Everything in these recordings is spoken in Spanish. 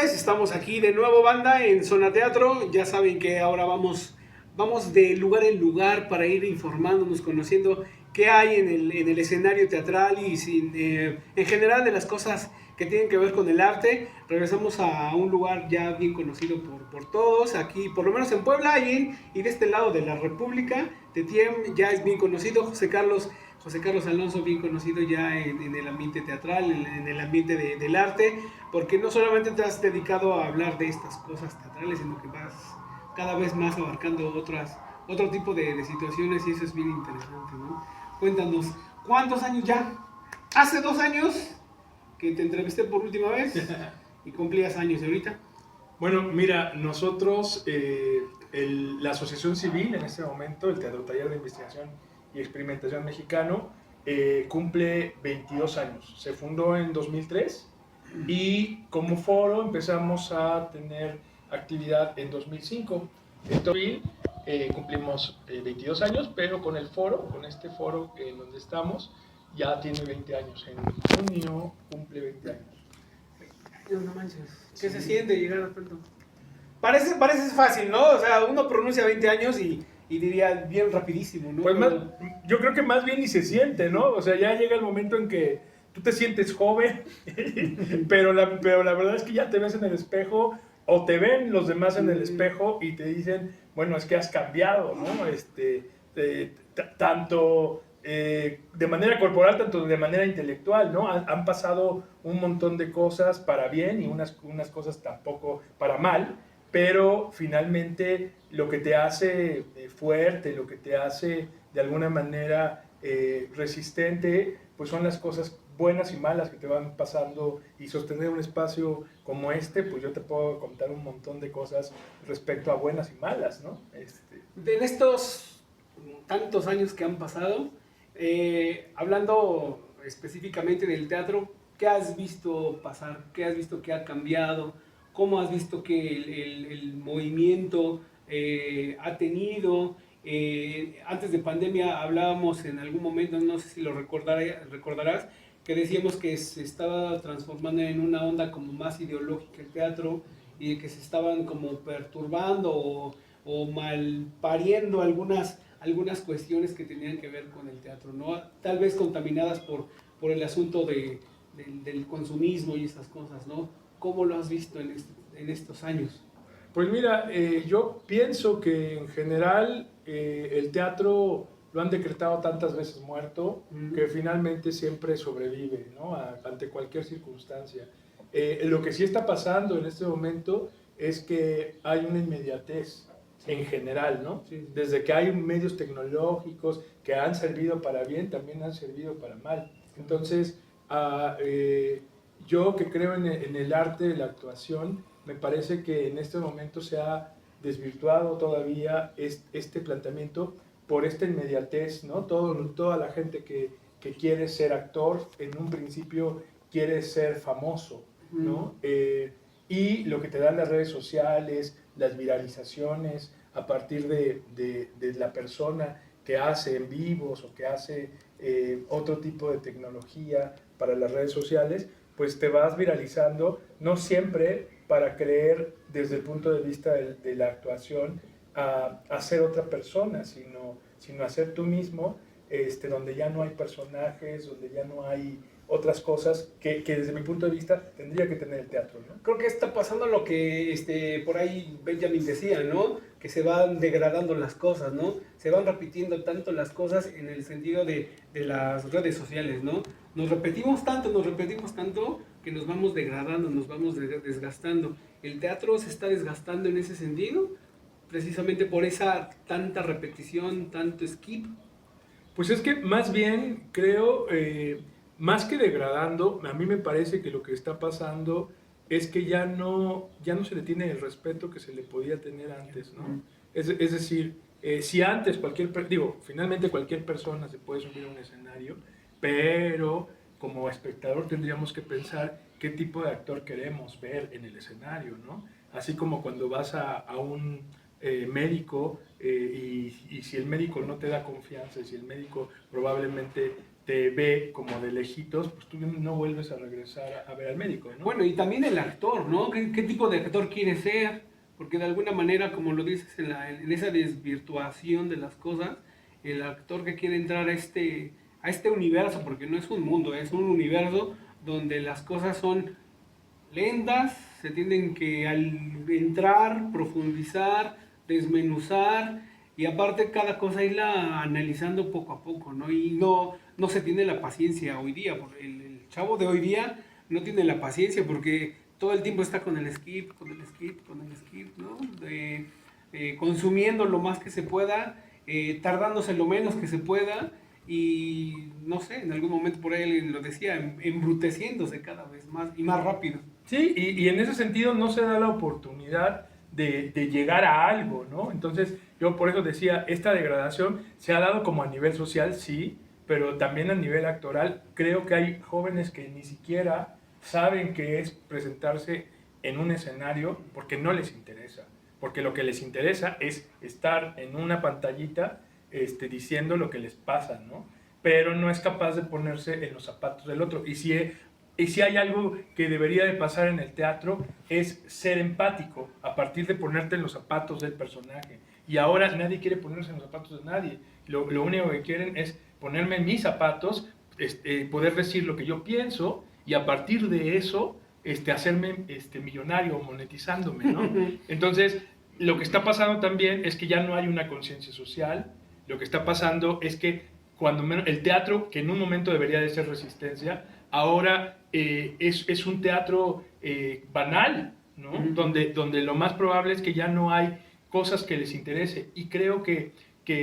tardes, estamos aquí de nuevo, banda, en Zona Teatro. Ya saben que ahora vamos de lugar en lugar para ir informándonos, conociendo qué hay en el escenario teatral y en general de las cosas que tienen que ver con el arte. Regresamos a un lugar ya bien conocido por todos, aquí por lo menos en Puebla y de este lado de la República. Tetiem ya es bien conocido, José Carlos Alonso, bien conocido ya en el ambiente teatral, en el ambiente del arte, porque no solamente te has dedicado a hablar de estas cosas teatrales, sino que vas cada vez más abarcando otro tipo de situaciones y eso es bien interesante, ¿no? Cuéntanos, ¿cuántos años ya? Hace 2 años que te entrevisté por última vez y cumplías años ahorita. Bueno, mira, nosotros, la Asociación Civil en este momento, el Teatro Taller de Investigación y Experimentación Mexicano, cumple 22 años. Se fundó en 2003 y como foro empezamos a tener actividad en 2005. Entonces, cumplimos 22 años, pero con el foro, con este foro en donde estamos, ya tiene 20 años. En junio cumple 20 años. No manches. ¿Qué se siente llegar a tanto? Parece fácil, ¿no? O sea, uno pronuncia 20 años y diría bien rapidísimo, ¿no? Pues más, yo creo que más bien ni se siente, ¿no? O sea, ya llega el momento en que tú te sientes joven, pero la verdad es que ya te ves en el espejo o te ven los demás en el espejo y te dicen, bueno, es que has cambiado, ¿no? Tanto de manera corporal, tanto de manera intelectual, ¿no? Han pasado un montón de cosas para bien y unas cosas tampoco para mal, pero finalmente lo que te hace fuerte, lo que te hace de alguna manera resistente, pues son las cosas buenas y malas que te van pasando, y sostener un espacio como este, pues yo te puedo contar un montón de cosas respecto a buenas y malas, ¿no? En estos tantos años que han pasado, hablando específicamente del teatro, ¿qué has visto pasar? ¿Qué has visto que ha cambiado? ¿Cómo has visto que el movimiento ha tenido? Antes de pandemia hablábamos en algún momento, no sé si lo recordarás, que decíamos que se estaba transformando en una onda como más ideológica el teatro y que se estaban como perturbando o mal pariendo algunas cuestiones que tenían que ver con el teatro, ¿no? Tal vez contaminadas por el asunto del consumismo y estas cosas, ¿no? ¿Cómo lo has visto en estos años? Pues mira, yo pienso que en general el teatro lo han decretado tantas veces muerto que finalmente siempre sobrevive, ¿no? Ante cualquier circunstancia. Lo que sí está pasando en este momento es que hay una inmediatez en general, ¿no? Sí. Desde que hay medios tecnológicos que han servido para bien, también han servido para mal. Entonces, yo que creo en el arte de la actuación, me parece que en este momento se ha desvirtuado todavía este planteamiento por esta inmediatez, ¿no? Toda la gente que quiere ser actor, en un principio quiere ser famoso, ¿no? Y lo que te dan las redes sociales, las viralizaciones, a partir de la persona que hace en vivos o que hace otro tipo de tecnología para las redes sociales, pues te vas viralizando, no siempre para creer desde el punto de vista de la actuación a ser otra persona, sino a ser tú mismo, donde ya no hay personajes, donde ya no hay otras cosas que desde mi punto de vista tendría que tener el teatro, ¿no? Creo que está pasando lo que por ahí Benjamin decía, ¿no? Que se van degradando las cosas, ¿no? Se van repitiendo tanto las cosas en el sentido de las redes sociales, ¿no? Nos repetimos tanto que nos vamos degradando, nos vamos desgastando. El teatro se está desgastando en ese sentido, precisamente por esa tanta repetición, tanto skip. Pues es que más bien creo, más que degradando, a mí me parece que lo que está pasando es que ya no se le tiene el respeto que se le podía tener antes, ¿no? Es decir, si antes finalmente cualquier persona se puede subir a un escenario, pero como espectador tendríamos que pensar qué tipo de actor queremos ver en el escenario, ¿no? Así como cuando vas a un médico y si el médico no te da confianza, si el médico probablemente te ve como de lejitos, pues tú no vuelves a regresar a ver al médico, ¿no? Bueno, y también el actor, ¿no? ¿Qué tipo de actor quiere ser? Porque de alguna manera, como lo dices, en esa desvirtuación de las cosas, el actor que quiere entrar a este universo, porque no es un mundo, es un universo donde las cosas son lentas, se tienen que al entrar, profundizar, desmenuzar y aparte cada cosa irla analizando poco a poco, ¿no? Y no se tiene la paciencia hoy día, porque el chavo de hoy día no tiene la paciencia porque todo el tiempo está con el skip, con el skip, con el skip, ¿no? Consumiendo lo más que se pueda, tardándose lo menos que se pueda y no sé, en algún momento por ahí alguien lo decía, embruteciéndose cada vez más y más rápido. Sí, y en ese sentido no se da la oportunidad de llegar a algo, ¿no? Entonces, yo por eso decía, esta degradación se ha dado como a nivel social, sí, pero también a nivel actoral. Creo que hay jóvenes que ni siquiera saben qué es presentarse en un escenario porque no les interesa. Porque lo que les interesa es estar en una pantallita diciendo lo que les pasa, ¿no? Pero no es capaz de ponerse en los zapatos del otro. Y si hay algo que debería de pasar en el teatro es ser empático a partir de ponerte en los zapatos del personaje. Y ahora nadie quiere ponerse en los zapatos de nadie. Lo único que quieren es ponerme en mis zapatos, poder decir lo que yo pienso y a partir de eso hacerme millonario, monetizándome, ¿no? Entonces, lo que está pasando también es que ya no hay una conciencia social. Lo que está pasando es que cuando menos, el teatro, que en un momento debería de ser resistencia, ahora es un teatro banal, ¿no? Donde lo más probable es que ya no hay cosas que les interese. Y creo que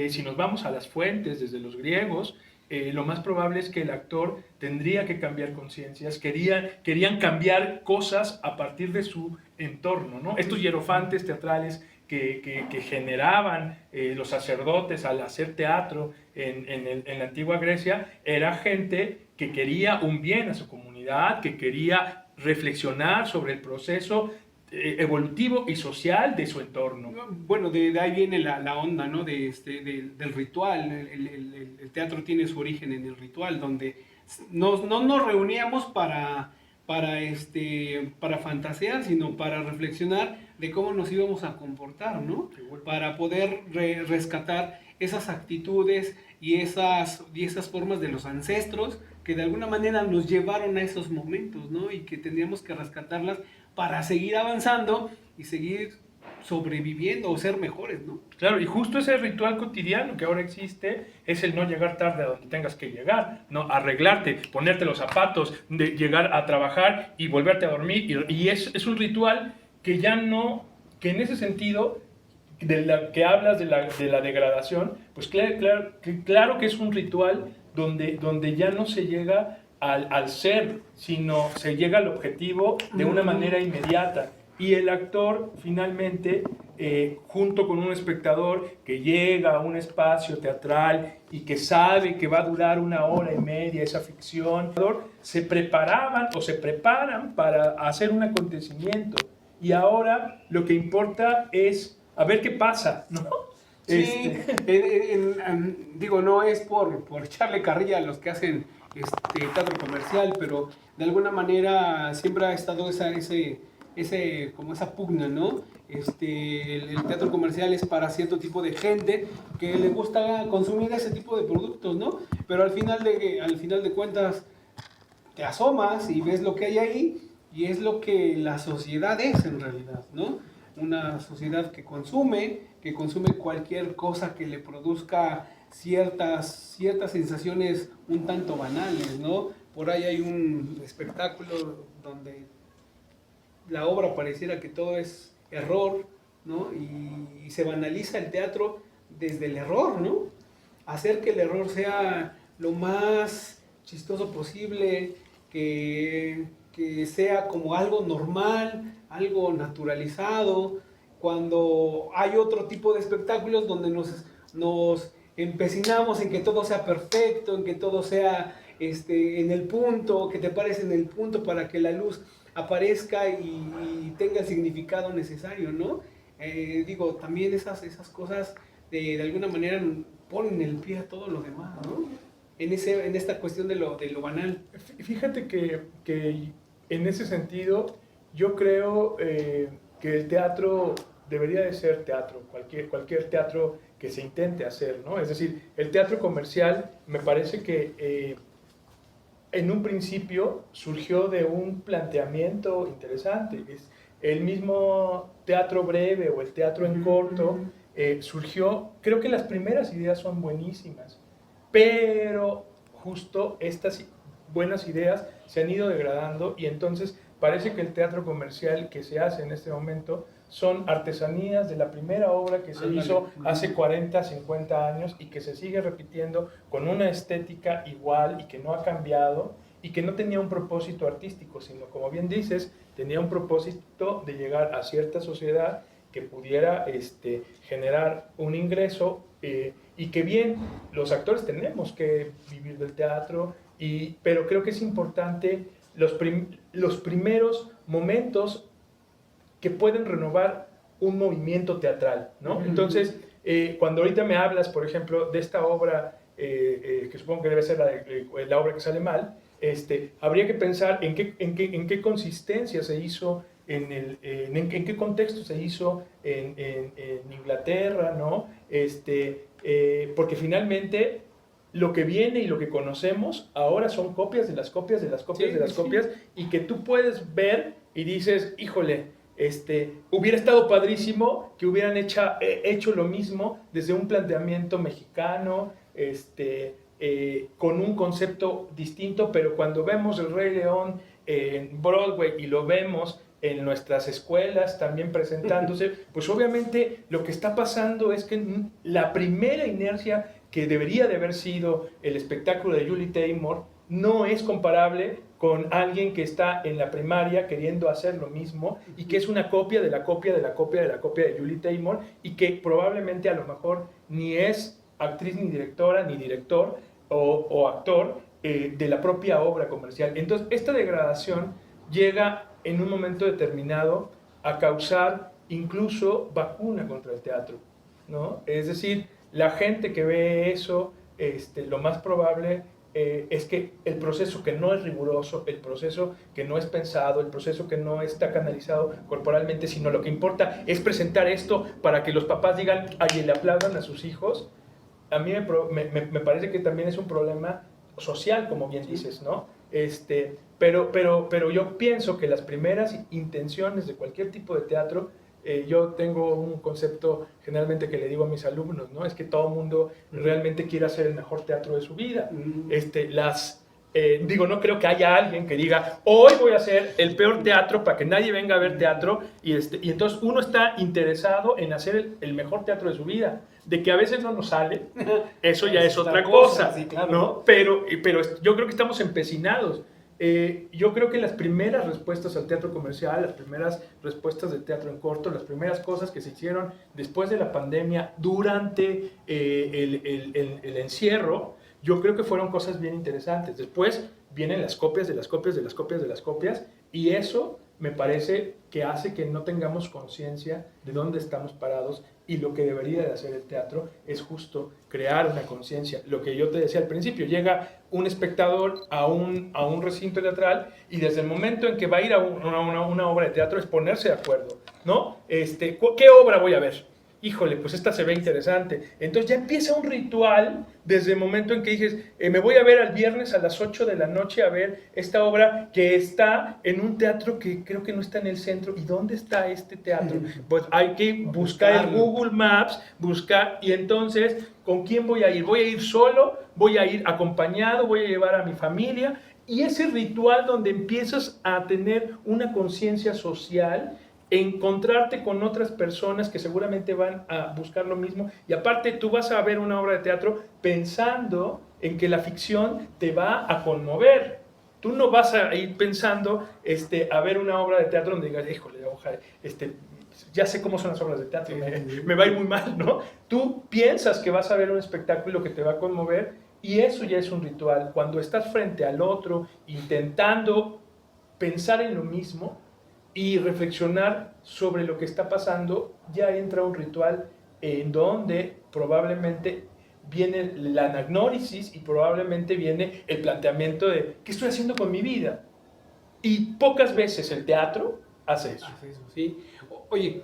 si nos vamos a las fuentes, desde los griegos, lo más probable es que el actor tendría que cambiar conciencias, querían cambiar cosas a partir de su entorno, ¿no? Estos hierofantes teatrales que generaban los sacerdotes al hacer teatro en la antigua Grecia, era gente que quería un bien a su comunidad, que quería reflexionar sobre el proceso evolutivo y social de su entorno. Bueno, de ahí viene la onda, ¿no? Del ritual. El teatro tiene su origen en el ritual, donde no nos reuníamos para fantasear, sino para reflexionar de cómo nos íbamos a comportar, ¿no? Para poder rescatar esas actitudes y esas formas de los ancestros que de alguna manera nos llevaron a esos momentos, ¿no? Y que tendríamos que rescatarlas para seguir avanzando y seguir sobreviviendo o ser mejores, ¿no? Claro, y justo ese ritual cotidiano que ahora existe es el no llegar tarde a donde tengas que llegar, no arreglarte, ponerte los zapatos, de llegar a trabajar y volverte a dormir. Y es un ritual que ya no, que en ese sentido, que hablas de la degradación, pues claro que es un ritual donde ya no se llega al ser, sino se llega al objetivo de una manera inmediata. Y el actor finalmente, junto con un espectador que llega a un espacio teatral y que sabe que va a durar 1 hora y media esa ficción, se preparaban o se preparan para hacer un acontecimiento. Y ahora lo que importa es a ver qué pasa, ¿no? Sí, digo, no es por echarle carrilla a los que hacen teatro comercial, pero de alguna manera siempre ha estado como esa pugna, ¿no? El teatro comercial es para cierto tipo de gente que le gusta consumir ese tipo de productos, ¿no? Pero al final de cuentas te asomas y ves lo que hay ahí y es lo que la sociedad es en realidad, ¿no? Una sociedad que consume cualquier cosa que le produzca ciertas sensaciones un tanto banales, ¿no? Por ahí hay un espectáculo donde la obra pareciera que todo es error, ¿no? Y se banaliza el teatro desde el error, ¿no? Hacer que el error sea lo más chistoso posible, que sea como algo normal, algo naturalizado, cuando hay otro tipo de espectáculos donde nos empecinamos en que todo sea perfecto, en que todo sea en el punto, que te pares en el punto para que la luz aparezca y tenga el significado necesario, ¿no? Digo, también esas cosas de alguna manera ponen el pie a todo lo demás, ¿no? en esta cuestión de lo banal. Fíjate que en ese sentido yo creo que el teatro debería de ser teatro, cualquier teatro que se intente hacer, ¿no? Es decir, el teatro comercial me parece que en un principio surgió de un planteamiento interesante. Es el mismo teatro breve o el teatro en corto surgió, creo que las primeras ideas son buenísimas, pero justo estas buenas ideas se han ido degradando y entonces parece que el teatro comercial que se hace en este momento son artesanías de la primera obra que se hizo hace 40, 50 años y que se sigue repitiendo con una estética igual y que no ha cambiado y que no tenía un propósito artístico, sino, como bien dices, tenía un propósito de llegar a cierta sociedad que pudiera generar un ingreso y que bien, los actores tenemos que vivir del teatro, pero creo que es importante los primeros momentos que pueden renovar un movimiento teatral, ¿no? Entonces, cuando ahorita me hablas, por ejemplo, de esta obra, que supongo que debe ser la obra que sale mal, habría que pensar en qué consistencia se hizo, en qué contexto se hizo en Inglaterra, ¿no? Porque finalmente lo que viene y lo que conocemos ahora son copias de las copias de las copias de las copias y que tú puedes ver y dices, híjole, hubiera estado padrísimo que hubieran hecho lo mismo desde un planteamiento mexicano, con un concepto distinto, pero cuando vemos El Rey León en Broadway y lo vemos en nuestras escuelas también presentándose, pues obviamente lo que está pasando es que la primera inercia que debería de haber sido el espectáculo de Julie Taymor no es comparable con alguien que está en la primaria queriendo hacer lo mismo y que es una copia de la copia de la copia de la copia de Julie Taymor y que probablemente a lo mejor ni es actriz ni directora ni director o actor de la propia obra comercial. Entonces, esta degradación llega en un momento determinado a causar incluso vacuna contra el teatro, ¿no? Es decir, la gente que ve eso, lo más probable es que el proceso que no es riguroso, el proceso que no es pensado, el proceso que no está canalizado corporalmente, sino lo que importa es presentar esto para que los papás digan, ay, le aplaudan a sus hijos, a mí me parece que también es un problema social, como bien dices, ¿no? Pero yo pienso que las primeras intenciones de cualquier tipo de teatro, yo tengo un concepto generalmente que le digo a mis alumnos, ¿no? Es que todo mundo realmente quiere hacer el mejor teatro de su vida. No creo que haya alguien que diga, hoy voy a hacer el peor teatro para que nadie venga a ver teatro, y entonces uno está interesado en hacer el mejor teatro de su vida. De que a veces no nos sale, eso ya es otra cosa, sí, claro, ¿no? Pero yo creo que estamos empecinados. Yo creo que las primeras respuestas al teatro comercial, las primeras respuestas del teatro en corto, las primeras cosas que se hicieron después de la pandemia, durante el encierro, yo creo que fueron cosas bien interesantes. Después vienen las copias de las copias de las copias de las copias, y eso me parece que hace que no tengamos conciencia de dónde estamos parados, y lo que debería de hacer el teatro es justo crear una conciencia. Lo que yo te decía al principio, llega un espectador a un recinto teatral y desde el momento en que va a ir a una obra de teatro es ponerse de acuerdo, ¿no? ¿Qué obra voy a ver? Híjole, pues esta se ve interesante. Entonces ya empieza un ritual desde el momento en que dices, me voy a ver al viernes a las 8 de la noche a ver esta obra que está en un teatro que creo que no está en el centro. ¿Y dónde está este teatro? Pues hay que buscar en Google Maps, y entonces, ¿con quién voy a ir? ¿Voy a ir solo? ¿Voy a ir acompañado? ¿Voy a llevar a mi familia? Y ese ritual donde empiezas a tener una conciencia social, encontrarte con otras personas que seguramente van a buscar lo mismo, y aparte tú vas a ver una obra de teatro pensando en que la ficción te va a conmover. Tú no vas a ir pensando a ver una obra de teatro donde digas, híjole, ojalá, ya sé cómo son las obras de teatro, me va a ir muy mal, ¿no? Tú piensas que vas a ver un espectáculo que te va a conmover, y eso ya es un ritual. Cuando estás frente al otro intentando pensar en lo mismo y reflexionar sobre lo que está pasando, ya entra un ritual en donde probablemente viene la anagnórisis y probablemente viene el planteamiento de ¿qué estoy haciendo con mi vida? Y pocas veces el teatro hace eso. Hace eso, sí. Oye,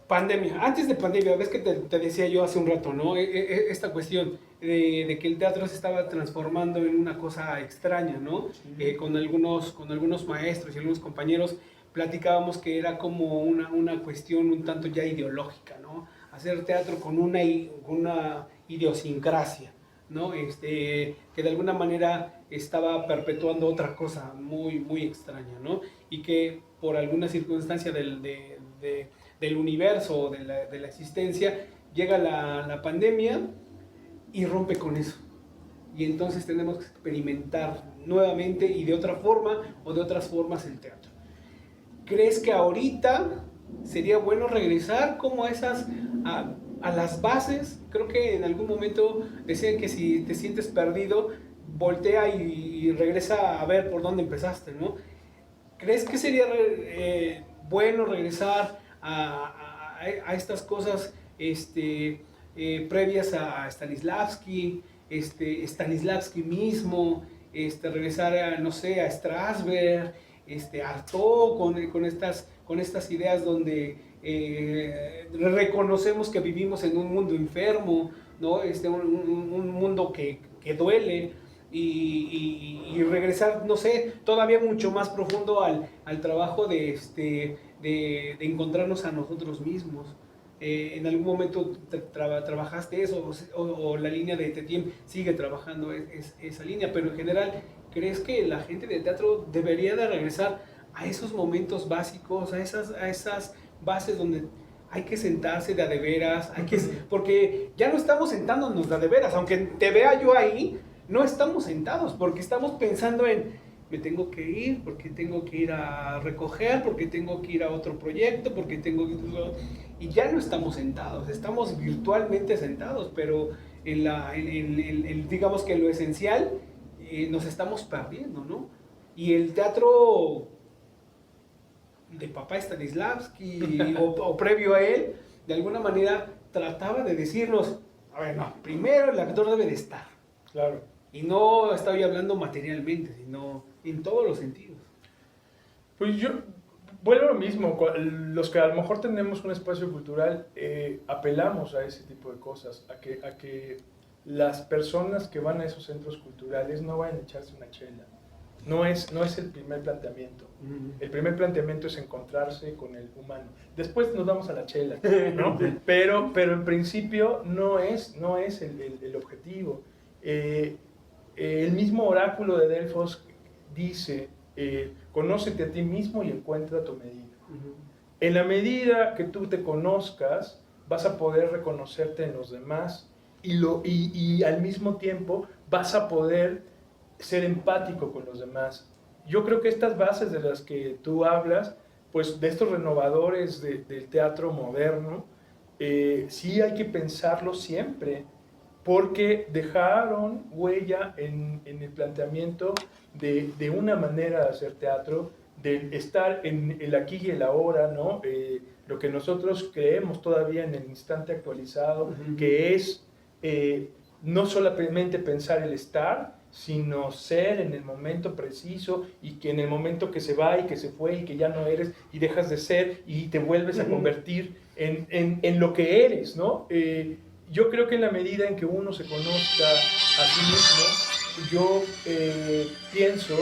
pandemia. Antes de pandemia, ves que te decía yo hace un rato, ¿no? Esta cuestión de que el teatro se estaba transformando en una cosa extraña, ¿no? Con algunos maestros y algunos compañeros platicábamos que era como una cuestión un tanto ya ideológica, ¿no? Hacer teatro con una idiosincrasia, ¿no? Que de alguna manera estaba perpetuando otra cosa muy, muy extraña, ¿no? Y que por alguna circunstancia del universo, de la existencia, llega la pandemia y rompe con eso. Y entonces tenemos que experimentar nuevamente y de otra forma o de otras formas el teatro. ¿Crees que ahorita sería bueno regresar como a las bases? Creo que en algún momento decían que si te sientes perdido, voltea y regresa a ver por dónde empezaste, ¿no? ¿Crees que sería bueno regresar a estas cosas previas a Stanislavski, Stanislavski mismo, regresar a, no sé, a Strasberg, Artaud, con estas ideas donde reconocemos que vivimos en un mundo enfermo, ¿no? Un mundo que duele, y regresar, no sé, todavía mucho más profundo al trabajo de encontrarnos a nosotros mismos. ¿En algún momento trabajaste eso o la línea de Tetiem sigue trabajando esa línea? Pero en general, ¿crees que la gente de teatro debería de regresar a esos momentos básicos, a esas bases donde hay que sentarse de a de veras, porque ya no estamos sentándonos de a de veras, aunque te vea yo ahí, no estamos sentados, porque estamos pensando en, me tengo que ir, porque tengo que ir a recoger, porque tengo que ir a otro proyecto, porque tengo que... Y ya no estamos sentados, estamos virtualmente sentados, pero digamos que en lo esencial nos estamos perdiendo, ¿no? Y el teatro de papá Stanislavski o previo a él, de alguna manera trataba de decirnos, a ver, no, primero el actor debe de estar. Claro. Y no estoy hablando materialmente, sino en todos los sentidos. Pues yo vuelvo a lo mismo, los que a lo mejor tenemos un espacio cultural apelamos a ese tipo de cosas, a que las personas que van a esos centros culturales no vayan a echarse una chela. No es el primer planteamiento. El primer planteamiento es encontrarse con el humano. Después nos vamos a la chela, ¿no? Pero en principio no es el objetivo. El mismo oráculo de Delfos dice, conócete a ti mismo y encuentra tu medida. En la medida que tú te conozcas, vas a poder reconocerte en los demás y al mismo tiempo vas a poder ser empático con los demás. Yo creo que estas bases de las que tú hablas, pues de estos renovadores del teatro moderno, sí hay que pensarlo siempre, porque dejaron huella en el planteamiento de una manera de hacer teatro, de estar en el aquí y el ahora, ¿no? Lo que nosotros creemos todavía en el instante actualizado, que es no solamente pensar el estar, sino ser en el momento preciso y que en el momento que se va y que se fue y que ya no eres y dejas de ser y te vuelves a convertir en lo que eres, ¿no? Yo creo que en la medida en que uno se conozca a sí mismo, yo pienso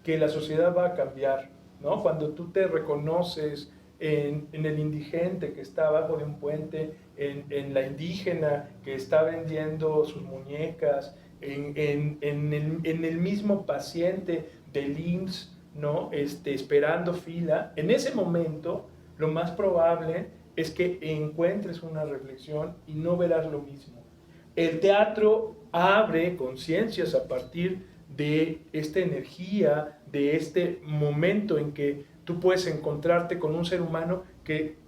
que la sociedad va a cambiar, ¿no? Cuando tú te reconoces en el indigente que está abajo de un puente, en la indígena que está vendiendo sus muñecas, en el mismo paciente del IMSS, ¿no? Esperando fila, en ese momento lo más probable es que encuentres una reflexión y no verás lo mismo. El teatro abre conciencias a partir de esta energía, de este momento en que tú puedes encontrarte con un ser humano que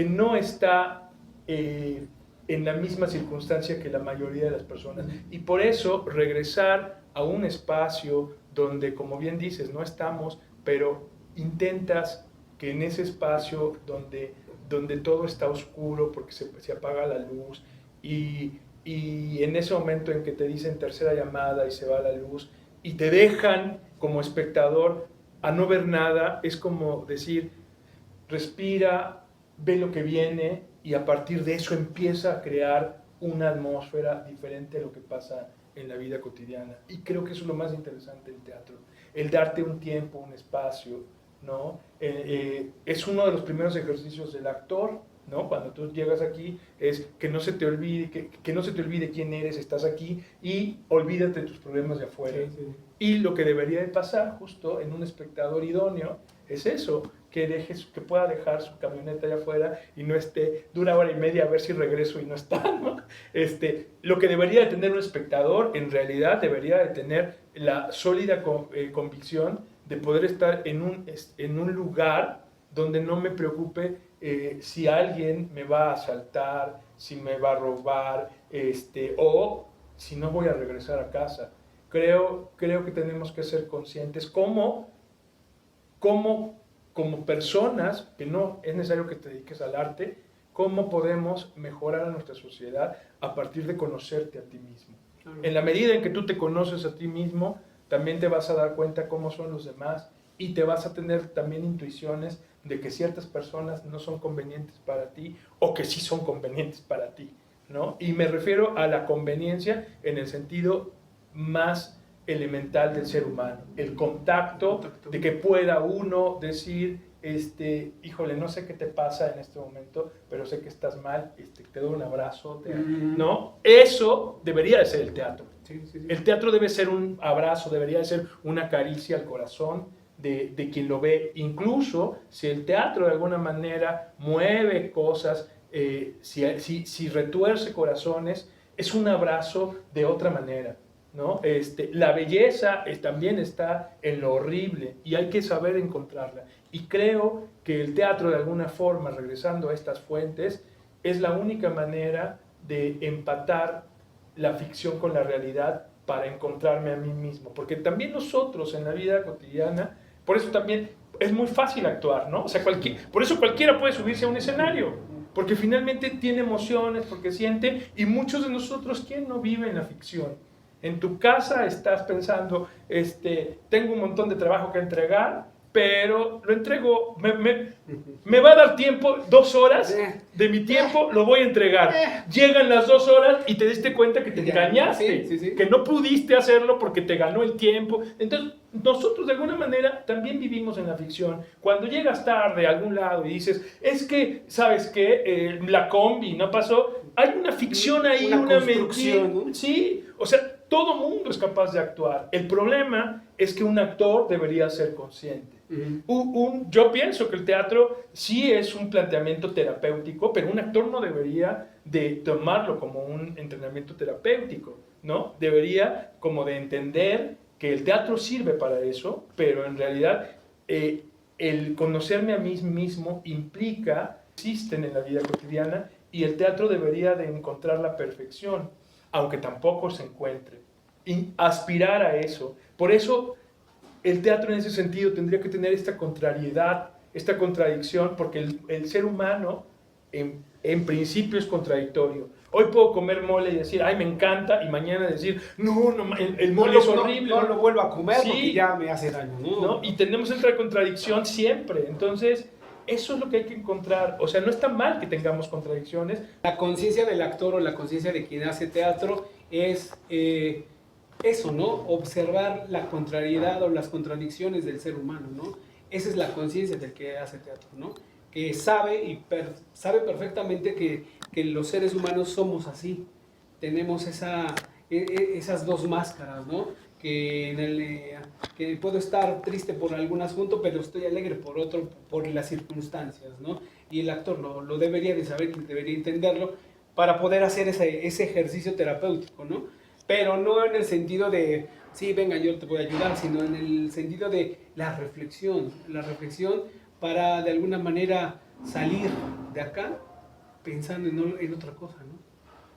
no está en la misma circunstancia que la mayoría de las personas. Y por eso regresar a un espacio donde, como bien dices, no estamos, pero intentas que en ese espacio donde todo está oscuro porque se apaga la luz y y en ese momento en que te dicen tercera llamada y se va la luz y te dejan como espectador a no ver nada, es como decir, respira, ve lo que viene y a partir de eso empieza a crear una atmósfera diferente a lo que pasa en la vida cotidiana. Y creo que eso es lo más interesante del teatro, el darte un tiempo, un espacio, ¿no? Es uno de los primeros ejercicios del actor, ¿no? Cuando tú llegas aquí es que no se te olvide, que no se te olvide quién eres, estás aquí y olvídate de tus problemas de afuera. Sí, sí. Y lo que debería de pasar justo en un espectador idóneo es eso, que pueda dejar su camioneta allá afuera y no esté, dura hora y media a ver si regreso y no está, ¿no? Lo que debería de tener un espectador en realidad debería de tener la sólida convicción de poder estar en un lugar donde no me preocupe si alguien me va a asaltar, si me va a robar, o si no voy a regresar a casa. Creo que tenemos que ser conscientes como personas, que no es necesario que te dediques al arte, cómo podemos mejorar a nuestra sociedad a partir de conocerte a ti mismo. Claro. En la medida en que tú te conoces a ti mismo, también te vas a dar cuenta cómo son los demás y te vas a tener también intuiciones de que ciertas personas no son convenientes para ti o que sí son convenientes para ti, ¿no? Y me refiero a la conveniencia en el sentido más elemental del ser humano, el contacto, de que pueda uno decir, híjole, no sé qué te pasa en este momento, pero sé que estás mal, te doy un abrazo, ¿no? Eso debería de ser el teatro. Sí, sí, sí. El teatro debe ser un abrazo, debería de ser una caricia al corazón de quien lo ve. Incluso si el teatro de alguna manera mueve cosas, si retuerce corazones, es un abrazo de otra manera, ¿no? La belleza también está en lo horrible y hay que saber encontrarla. Y creo que el teatro, de alguna forma, regresando a estas fuentes, es la única manera de empatar la ficción con la realidad para encontrarme a mí mismo. Porque también nosotros en la vida cotidiana, por eso también es muy fácil actuar, ¿no? O sea, por eso cualquiera puede subirse a un escenario, porque finalmente tiene emociones, porque siente, y muchos de nosotros, ¿quién no vive en la ficción? En tu casa estás pensando, tengo un montón de trabajo que entregar, pero lo entrego, me va a dar tiempo, 2 horas de mi tiempo lo voy a entregar. Llegan las 2 horas y te diste cuenta que te engañaste, Sí, sí, sí. que no pudiste hacerlo porque te ganó el tiempo. Entonces, nosotros de alguna manera también vivimos en la ficción. Cuando llegas tarde a algún lado y dices, es que, ¿sabes qué? La combi no pasó. Hay una ficción ahí, una mentira. ¿No? Sí, o sea, todo mundo es capaz de actuar. El problema es que un actor debería ser consciente. Yo pienso que el teatro sí es un planteamiento terapéutico, pero un actor no debería de tomarlo como un entrenamiento terapéutico, ¿no? Debería como de entender que el teatro sirve para eso, pero en realidad el conocerme a mí mismo implica, existen en la vida cotidiana y el teatro debería de encontrar la perfección, aunque tampoco se encuentre. Y aspirar a eso. Por eso el teatro en ese sentido tendría que tener esta contrariedad, esta contradicción, porque el ser humano en principio es contradictorio. Hoy puedo comer mole y decir, ay, me encanta, y mañana decir, no, el mole es horrible. No lo vuelvo a comer Sí, porque ya me hace daño, ¿no? Y tenemos esta contradicción siempre. Entonces, eso es lo que hay que encontrar. O sea, no está mal que tengamos contradicciones. La conciencia del actor o la conciencia de quien hace teatro es eso, ¿no? Observar la contrariedad o las contradicciones del ser humano, ¿no? Esa es la conciencia del que hace teatro, ¿no? Que sabe sabe perfectamente que los seres humanos somos así. Tenemos esas dos máscaras, ¿no? Que puedo estar triste por algún asunto, pero estoy alegre por otro, por las circunstancias, ¿no? Y el actor lo debería de saber, debería entenderlo para poder hacer ese ejercicio terapéutico, ¿no? Pero no en el sentido de, sí, venga, yo te voy a ayudar, sino en el sentido de la reflexión para de alguna manera salir de acá pensando en otra cosa, ¿no?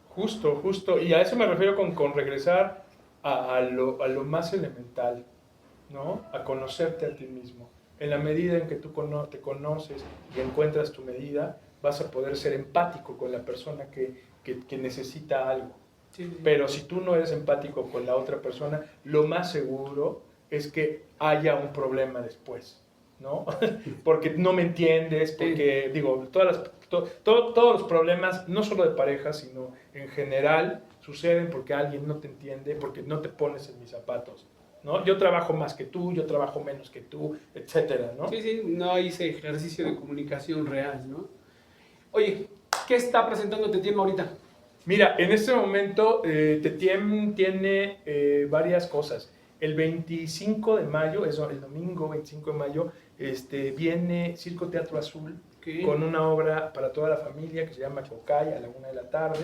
Justo, y a eso me refiero con regresar a lo más elemental, ¿no? A conocerte a ti mismo. En la medida en que tú te conoces y encuentras tu medida, vas a poder ser empático con la persona que necesita algo, Sí. Pero si tú no eres empático con la otra persona, lo más seguro es que haya un problema después, ¿no? Porque no me entiendes, porque, digo, todos los problemas, no solo de pareja, sino en general, suceden porque alguien no te entiende, porque no te pones en mis zapatos, ¿no? Yo trabajo más que tú, yo trabajo menos que tú, etcétera, ¿no? Sí, sí, no hay ese ejercicio de comunicación real, ¿no? Oye, ¿qué está presentando Tetiem ahorita? Mira, en este momento Tetiem tiene varias cosas. El 25 de mayo, el domingo 25 de mayo, viene Circo Teatro Azul con una obra para toda la familia que se llama Cocay a la 1 de la tarde.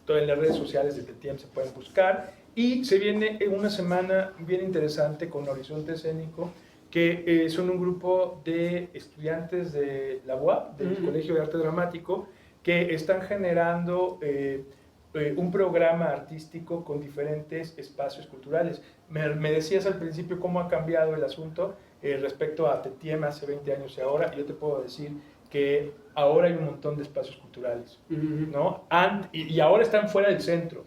Todo en las redes sociales de Tetiem se pueden buscar. Y se viene una semana bien interesante con Horizonte Escénico, que son un grupo de estudiantes de la UAP, del Colegio de Arte Dramático, que están generando un programa artístico con diferentes espacios culturales. Me decías al principio cómo ha cambiado el asunto respecto a Tetiem hace 20 años y ahora, y yo te puedo decir que ahora hay un montón de espacios culturales, ¿no? Y ahora están fuera del centro.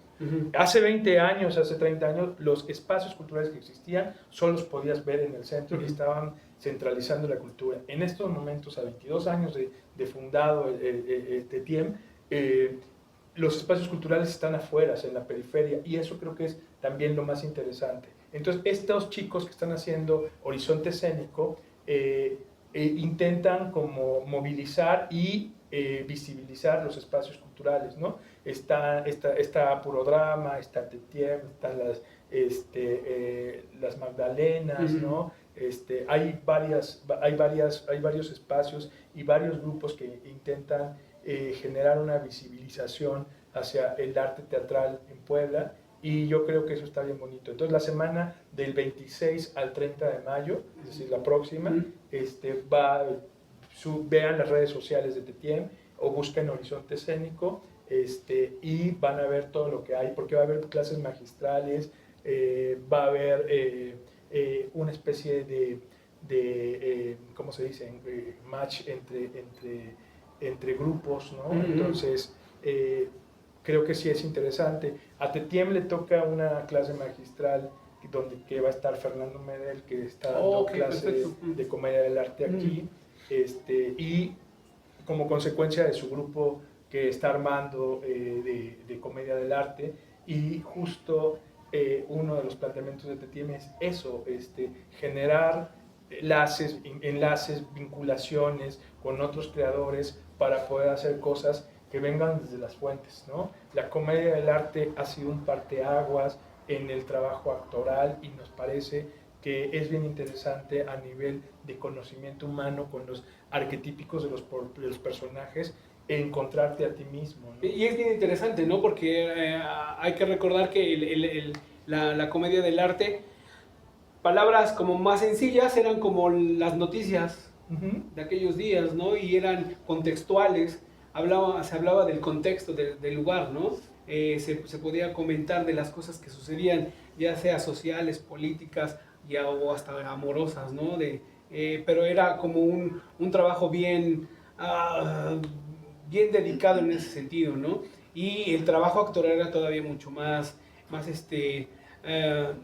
Hace 20 años, hace 30 años, los espacios culturales que existían solo los podías ver en el centro y estaban centralizando la cultura. En estos momentos, a 22 años de fundado Tetiem, los espacios culturales están afuera, en la periferia, y eso creo que es también lo más interesante. Entonces, estos chicos que están haciendo Horizonte Escénico intentan como movilizar y visibilizar los espacios culturales, ¿no? Está Puro Drama, está Tetiem, están las Magdalenas, ¿no? Hay varios espacios y varios grupos que intentan generar una visibilización hacia el arte teatral en Puebla, y yo creo que eso está bien bonito. Entonces la semana del 26 al 30 de mayo, es decir, la próxima, vean las redes sociales de Tetiem o busquen Horizonte Escénico y van a ver todo lo que hay, porque va a haber clases magistrales, va a haber una especie de ¿cómo se dice? Match entre grupos, ¿no? Entonces, creo que sí es interesante. A Tetiem le toca una clase magistral que va a estar Fernando Medel, que está dando clase de comedia del arte aquí, y como consecuencia de su grupo que está armando de comedia del arte, y justo uno de los planteamientos de Tetiem es eso, generar enlaces, vinculaciones con otros creadores para poder hacer cosas que vengan desde las fuentes, ¿no? La comedia del arte ha sido un parteaguas en el trabajo actoral y nos parece que es bien interesante a nivel de conocimiento humano con los arquetípicos de los personajes, encontrarte a ti mismo, ¿no? Y es bien interesante, ¿no? Porque hay que recordar que la comedia del arte, palabras como más sencillas eran como las noticias de aquellos días, ¿no? Y eran contextuales, se hablaba del contexto del lugar, ¿no? Se podía comentar de las cosas que sucedían, ya sea sociales, políticas o hasta amorosas, ¿no? Pero era como un trabajo bien dedicado en ese sentido, ¿no? Y el trabajo actoral era todavía mucho más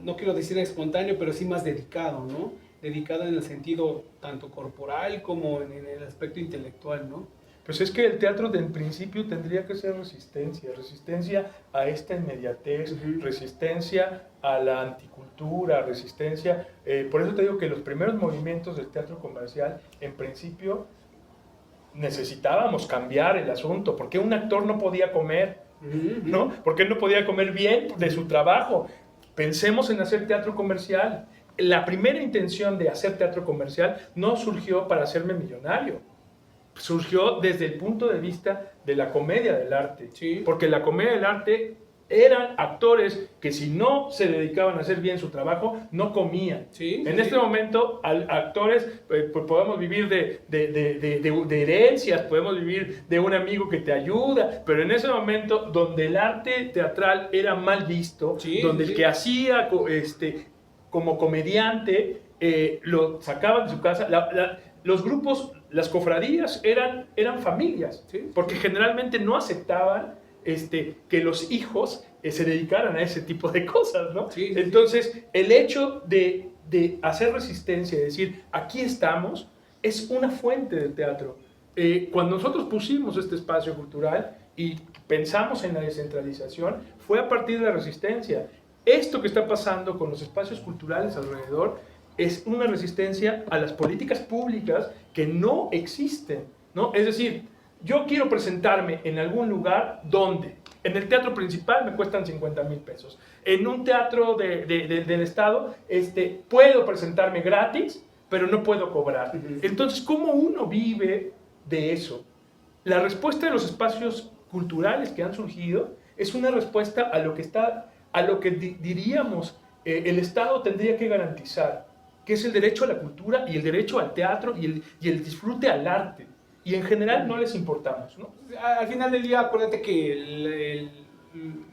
no quiero decir espontáneo, pero sí más dedicado, ¿no? Dedicado en el sentido tanto corporal como en el aspecto intelectual, ¿no? Pues es que el teatro en principio tendría que ser resistencia a esta inmediatez, resistencia a la anticultura, resistencia. Por eso te digo que los primeros movimientos del teatro comercial, en principio, necesitábamos cambiar el asunto, porque un actor no podía comer, ¿no? Porque él no podía comer bien de su trabajo. Pensemos en hacer teatro comercial. La primera intención de hacer teatro comercial no surgió para hacerme millonario, surgió desde el punto de vista de la comedia del arte, porque la comedia del arte eran actores que si no se dedicaban a hacer bien su trabajo, no comían. En este momento, actores, pues podemos vivir de herencias, podemos vivir de un amigo que te ayuda, pero en ese momento donde el arte teatral era mal visto, donde el que hacía como comediante lo sacaban de su casa, los grupos, las cofradías eran familias, porque generalmente no aceptaban que los hijos se dedicaran a ese tipo de cosas, ¿no? Sí, sí, Entonces, el hecho de hacer resistencia, de decir, aquí estamos, es una fuente del teatro. Cuando nosotros pusimos este espacio cultural y pensamos en la descentralización, fue a partir de la resistencia. Esto que está pasando con los espacios culturales alrededor es una resistencia a las políticas públicas que no existen, ¿no? Es decir, yo quiero presentarme en algún lugar donde en el teatro principal me cuestan 50,000 pesos. En un teatro del estado puedo presentarme gratis, pero no puedo cobrar. Entonces, ¿cómo uno vive de eso? La respuesta de los espacios culturales que han surgido es una respuesta a lo que diríamos el Estado tendría que garantizar, que es el derecho a la cultura y el derecho al teatro y el disfrute al arte. Y en general no les importamos, ¿no? Al final del día, acuérdate que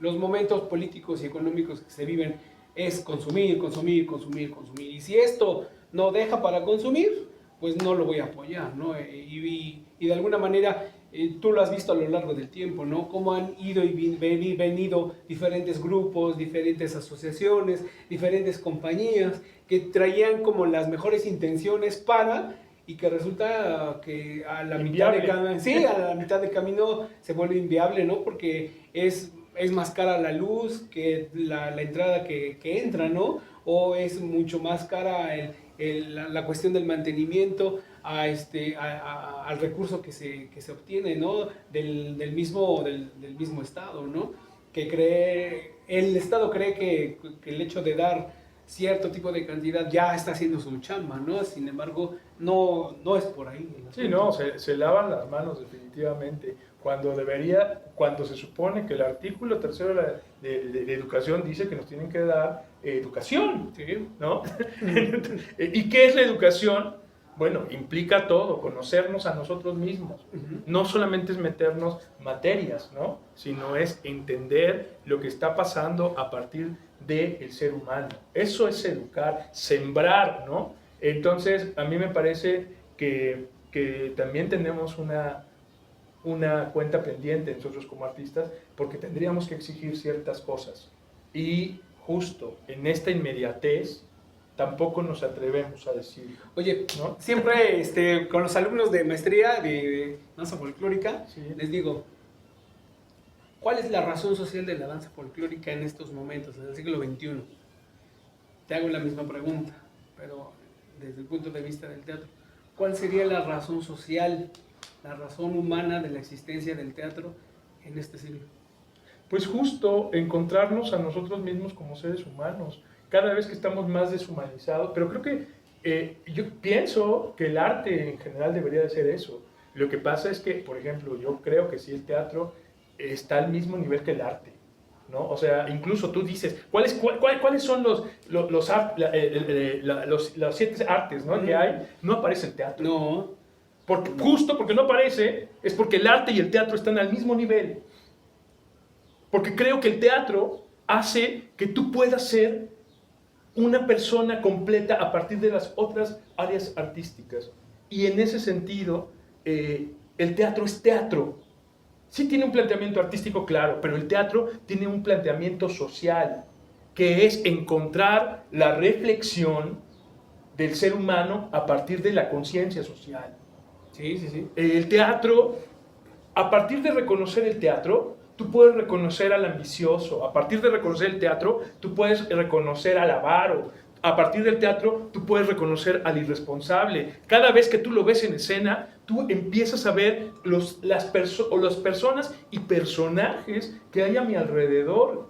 los momentos políticos y económicos que se viven es consumir, consumir, consumir, consumir. Y si esto no deja para consumir, pues no lo voy a apoyar, ¿no? Y de alguna manera, tú lo has visto a lo largo del tiempo, ¿no? Cómo han ido y venido diferentes grupos, diferentes asociaciones, diferentes compañías que traían como las mejores intenciones para... y que resulta que a la mitad de camino, sí, a la mitad de camino se vuelve inviable, ¿no? Porque es más cara la luz que la entrada que entra, ¿no? O es mucho más cara la cuestión del mantenimiento al recurso que se obtiene, ¿no? Del mismo Estado, ¿no? El Estado cree que el hecho de dar cierto tipo de cantidad ya está haciendo su chamba, ¿no? Sin embargo, no es por ahí. Sí, no, se lavan las manos definitivamente. Cuando se supone que el artículo 3º de educación dice que nos tienen que dar educación, Sí. ¿no? ¿Y qué es la educación? Bueno, implica todo, conocernos a nosotros mismos. No solamente es meternos materias, ¿no? Sino es entender lo que está pasando a partir del ser humano. Eso es educar, sembrar, ¿no? Entonces, a mí me parece que también tenemos una cuenta pendiente nosotros como artistas, porque tendríamos que exigir ciertas cosas. Y justo en esta inmediatez, tampoco nos atrevemos a decir. Oye, ¿no? siempre con los alumnos de maestría de danza folclórica, Sí. les digo, ¿cuál es la razón social de la danza folclórica en estos momentos, en el siglo XXI? Te hago la misma pregunta, pero desde el punto de vista del teatro. ¿Cuál sería la razón social, la razón humana de la existencia del teatro en este siglo? Pues justo encontrarnos a nosotros mismos como seres humanos, cada vez que estamos más deshumanizados, pero creo que yo pienso que el arte en general debería de ser eso. Lo que pasa es que, por ejemplo, yo creo que sí el teatro está al mismo nivel que el arte, ¿no? O sea, incluso tú dices, ¿cuáles son los 7 artes, ¿no? que hay? No aparece el teatro. No. Justo porque no aparece, es porque el arte y el teatro están al mismo nivel. Porque creo que el teatro hace que tú puedas ser una persona completa a partir de las otras áreas artísticas. Y en ese sentido, el teatro es teatro. Sí tiene un planteamiento artístico, claro, pero el teatro tiene un planteamiento social, que es encontrar la reflexión del ser humano a partir de la conciencia social. Sí, sí, sí. El teatro, a partir de reconocer el teatro, tú puedes reconocer al ambicioso. A partir de reconocer el teatro, tú puedes reconocer al avaro. A partir del teatro, tú puedes reconocer al irresponsable. Cada vez que tú lo ves en escena, tú empiezas a ver las personas y personajes que hay a mi alrededor,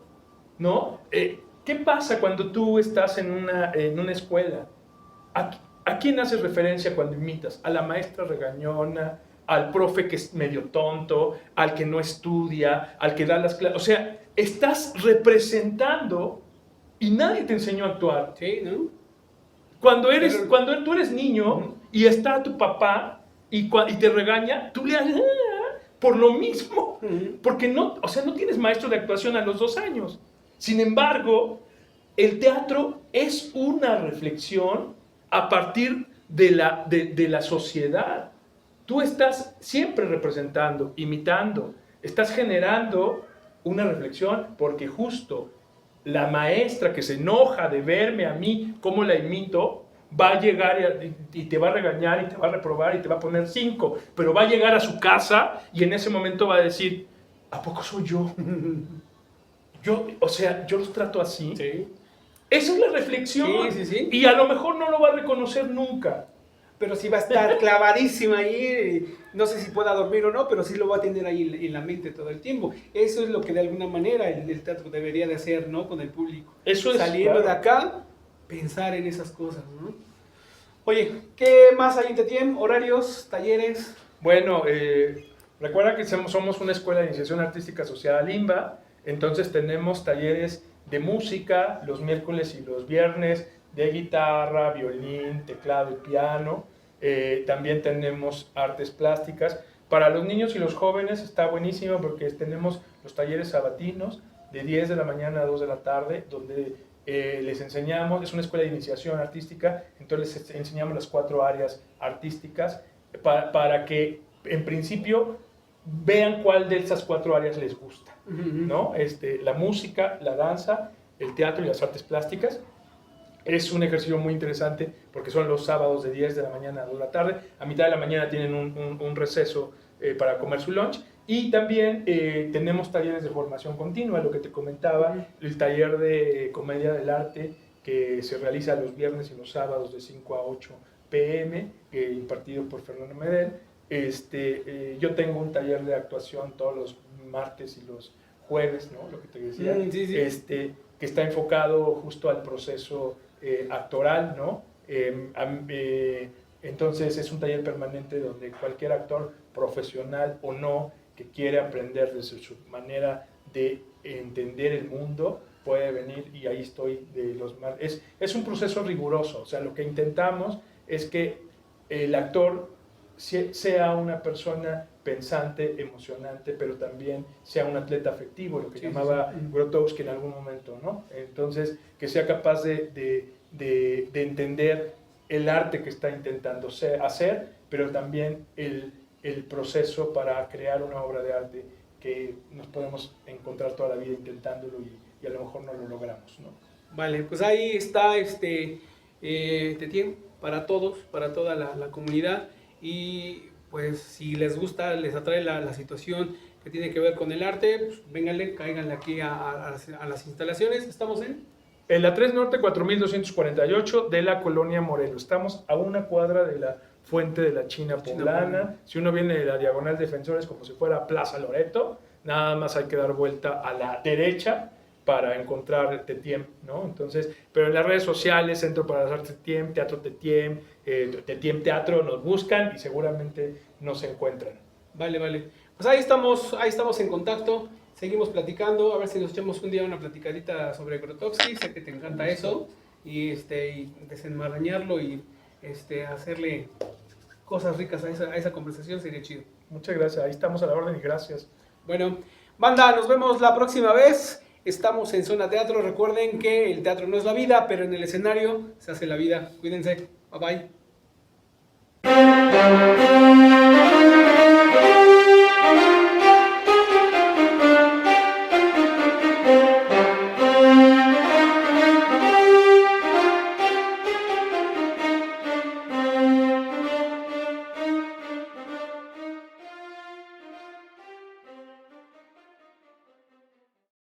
¿no? ¿Qué pasa cuando tú estás en una escuela? ¿A quién haces referencia cuando imitas? A la maestra regañona, al profe que es medio tonto, al que no estudia, al que da las clases. O sea, estás representando y nadie te enseñó a actuar. Sí, ¿no? Cuando tú eres niño y está tu papá y te regaña, tú le haces por lo mismo. Porque no tienes maestro de actuación a los 2 años. Sin embargo, el teatro es una reflexión a partir de la sociedad. Tú estás siempre representando, imitando, estás generando una reflexión, porque justo la maestra que se enoja de verme a mí cómo la imito, va a llegar y te va a regañar y te va a reprobar y te va a poner 5, pero va a llegar a su casa y en ese momento va a decir, ¿a poco soy yo? O sea, yo los trato así. Sí. Esa es la reflexión. Sí, sí, sí. Y a lo mejor no lo va a reconocer nunca. Pero sí va a estar clavadísima ahí, no sé si pueda dormir o no, pero sí lo va a tener ahí en la mente todo el tiempo. Eso es lo que de alguna manera el teatro debería de hacer, ¿no? Con el público. Eso es, saliendo de acá, pensar en esas cosas, ¿no? Oye, ¿qué más hay en TETIEM? ¿Horarios, talleres? Bueno, recuerda que somos una escuela de iniciación artística asociada al IMBA, entonces tenemos talleres de música los miércoles y los viernes, de guitarra, violín, teclado y piano. También tenemos artes plásticas. Para los niños y los jóvenes está buenísimo porque tenemos los talleres sabatinos de 10 de la mañana a 2 de la tarde, donde les enseñamos, es una escuela de iniciación artística, entonces les enseñamos las 4 áreas artísticas para que en principio vean cuál de esas 4 áreas les gusta, ¿no? La música, la danza, el teatro y las artes plásticas. Es un ejercicio muy interesante porque son los sábados de 10 de la mañana a 2 de la tarde. A mitad de la mañana tienen un receso para comer su lunch. Y también tenemos talleres de formación continua, lo que te comentaba, el taller de comedia del arte que se realiza los viernes y los sábados de 5 a 8 p.m., impartido por Fernando Medel. Yo tengo un taller de actuación todos los martes y los jueves, ¿no? Lo que te decía, Sí, sí. que está enfocado justo al proceso actoral, ¿no? Entonces es un taller permanente donde cualquier actor, profesional o no, que quiere aprender desde su manera de entender el mundo, puede venir y ahí estoy de los más... Es un proceso riguroso, o sea, lo que intentamos es que el actor sea una persona pensante, emocionante, pero también sea un atleta afectivo, lo que llamaba Grotowski en algún momento, ¿no? Entonces, que sea capaz de entender el arte que está intentando hacer, pero también el proceso para crear una obra de arte que nos podemos encontrar toda la vida intentándolo y a lo mejor no lo logramos, ¿no? Vale, pues ahí está TETIEM para todos, para toda la comunidad, y pues si les gusta, les atrae la situación que tiene que ver con el arte, pues vénganle, cáiganle aquí a las instalaciones. Estamos en la 3 Norte 4248 de la Colonia Morelos. Estamos a una cuadra de la Fuente de la China Poblana. Si uno viene de la Diagonal Defensores como si fuera Plaza Loreto, nada más hay que dar vuelta a la derecha para encontrar TETIEM, ¿no? Entonces, pero en las redes sociales, Centro para las Artes TETIEM, Teatro TETIEM, TETIEM Teatro, nos buscan y seguramente nos encuentran. Vale. Pues ahí estamos en contacto, seguimos platicando, a ver si nos echamos un día una platicadita sobre Grotowski, sé que te encanta eso, y desenmarañarlo y hacerle cosas ricas a esa conversación sería chido. Muchas gracias, ahí estamos a la orden y gracias. Bueno, banda, nos vemos la próxima vez. Estamos en Zona Teatro. Recuerden que el teatro no es la vida, pero en el escenario se hace la vida. Cuídense. Bye bye.